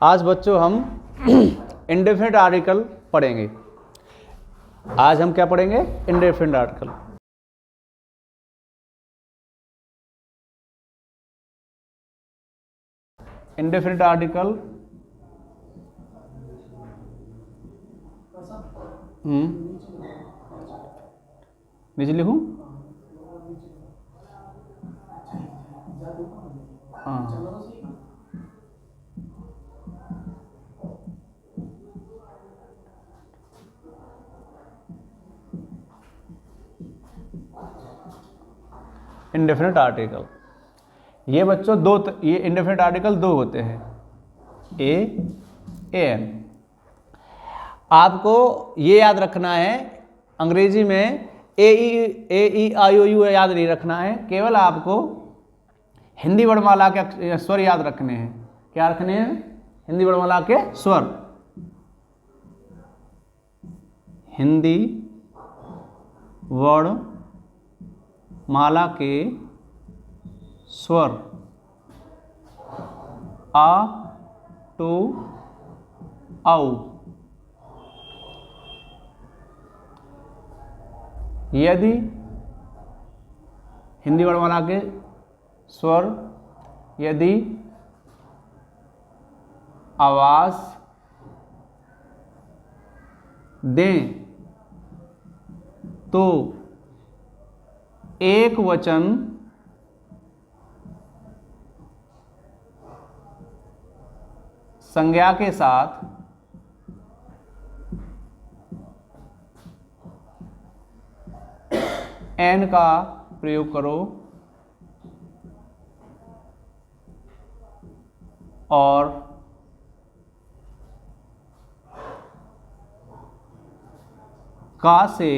आज बच्चों हम इंडेफिनिट आर्टिकल पढ़ेंगे। आज हम क्या पढ़ेंगे? Indefinite article. इंडेफिनिट आर्टिकल नीचे लिखूं? हाँ, इंडेफिनिट आर्टिकल। ये बच्चों ये इंडेफिनिट आर्टिकल दो होते हैं, ए एन। आपको ये याद रखना है, अंग्रेजी में ए ई आई ओ यू याद नहीं रखना है, केवल आपको हिंदी वर्णमाला के स्वर याद रखने हैं। क्या रखने हैं? हिंदी वर्णमाला के स्वर। हिंदी वर्णमाला के स्वर आ टू औ। यदि हिंदी वर्णमाला के स्वर यदि आवाज दें तो एक वचन संज्ञा के साथ एन का प्रयोग करो और का से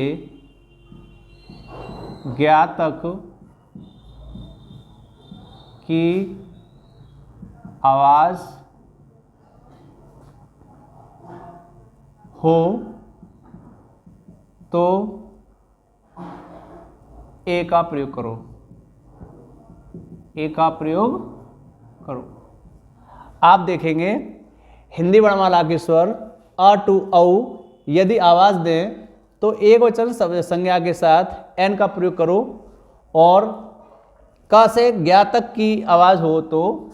ज्ञा तक की आवाज हो तो ए का प्रयोग करो। ए का प्रयोग करो। आप देखेंगे हिंदी वर्णमाला के स्वर अ टू औ यदि आवाज दें तो एक वचन संज्ञा के साथ एन का प्रयोग करो और का से ज्ञा तक की आवाज हो तो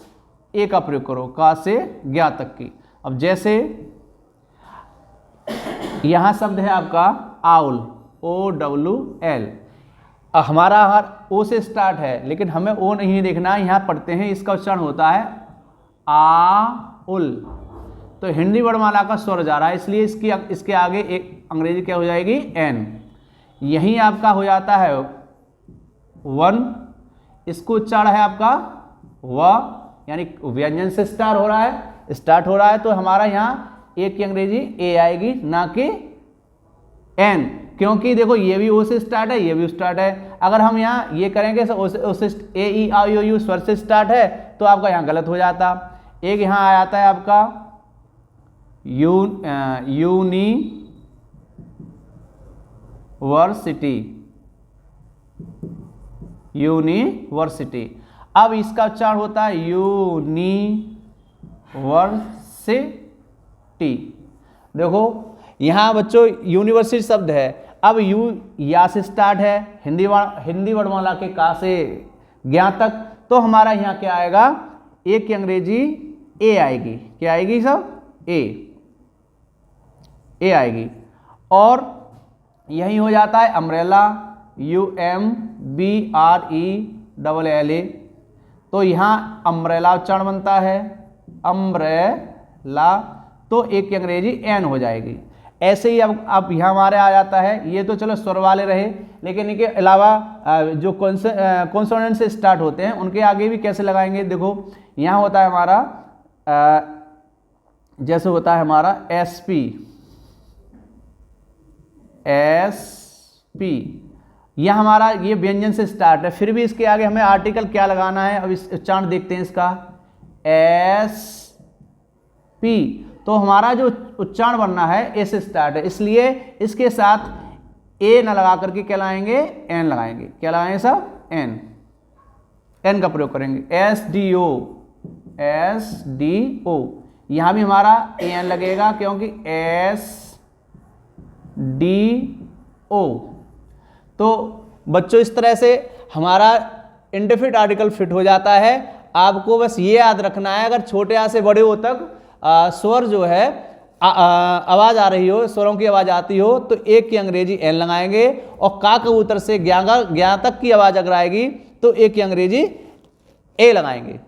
ए का प्रयोग करो। का से ज्ञा तक की। अब जैसे यहां शब्द है आपका आउल, ओ डब्ल्यू एल। हमारा ओ से स्टार्ट है, लेकिन हमें ओ नहीं देखना है, यहाँ पढ़ते हैं इसका उच्चारण होता है आउल। तो हिंदी वर्णमाला का स्वर जा रहा है, इसलिए इसके आगे एक अंग्रेजी क्या हो जाएगी? एन। यहीं आपका हो जाता है वन, इसको उच्चारण है आपका व, यानी व्यंजन से स्टार्ट हो रहा है तो हमारा यहाँ एक की अंग्रेजी ए आएगी, ना कि एन, क्योंकि देखो ये भी ओ से स्टार्ट है, ये भी स्टार्ट है। अगर हम यहाँ ये करेंगे ए ई आई ओ यू स्वर से स्टार्ट है तो आपका यहाँ गलत हो जाता। एक यहाँ आ जाता है आपका यूनिवर्सिटी। अब इसका उच्चारण होता है यूनिवर्सिटी। देखो यहाँ बच्चों यूनिवर्सिटी शब्द है, अब यू या से स्टार्ट है, हिंदी वर्णमाला के का से ज्ञा तक, तो हमारा यहाँ क्या आएगा? एक की अंग्रेजी ए आएगी। क्या आएगी सब? ए आएगी। और यही हो जाता है अम्ब्रेला, UMBRELLA। तो यहाँ अम्ब्रेला उच्चारण बनता है, अम्ब्रेला, तो एक की अंग्रेजी एन हो जाएगी। ऐसे ही अब यहाँ हमारे आ जाता है, ये तो चलो स्वर वाले रहे, लेकिन इनके अलावा जो कॉन्सोनेंट से स्टार्ट होते हैं उनके आगे भी कैसे लगाएंगे? देखो यहाँ होता है हमारा जैसे होता है हमारा एसपी, यह हमारा ये व्यंजन से स्टार्ट है, फिर भी इसके आगे हमें आर्टिकल क्या लगाना है? अब इस उच्चारण देखते हैं इसका, एसपी। तो हमारा जो उच्चारण बनना है ए से स्टार्ट है, इसलिए इसके साथ ए न लगा करके क्या लाएंगे? एन लगाएंगे। क्या लगाएंगे सब? एन का प्रयोग करेंगे। एस डी ओ यहाँ भी हमारा ए एन लगेगा क्योंकि एस डी ओ। तो बच्चों इस तरह से हमारा इंडेफिनिट आर्टिकल फिट हो जाता है। आपको बस ये याद रखना है, अगर छोटे आ से बड़े ओ तक स्वर जो है आवाज आ रही हो, स्वरों की आवाज आती हो तो एक की अंग्रेजी एन लगाएंगे, और का कबूतर से ज्ञा तक की आवाज अगर आएगी तो एक की अंग्रेजी ए लगाएंगे।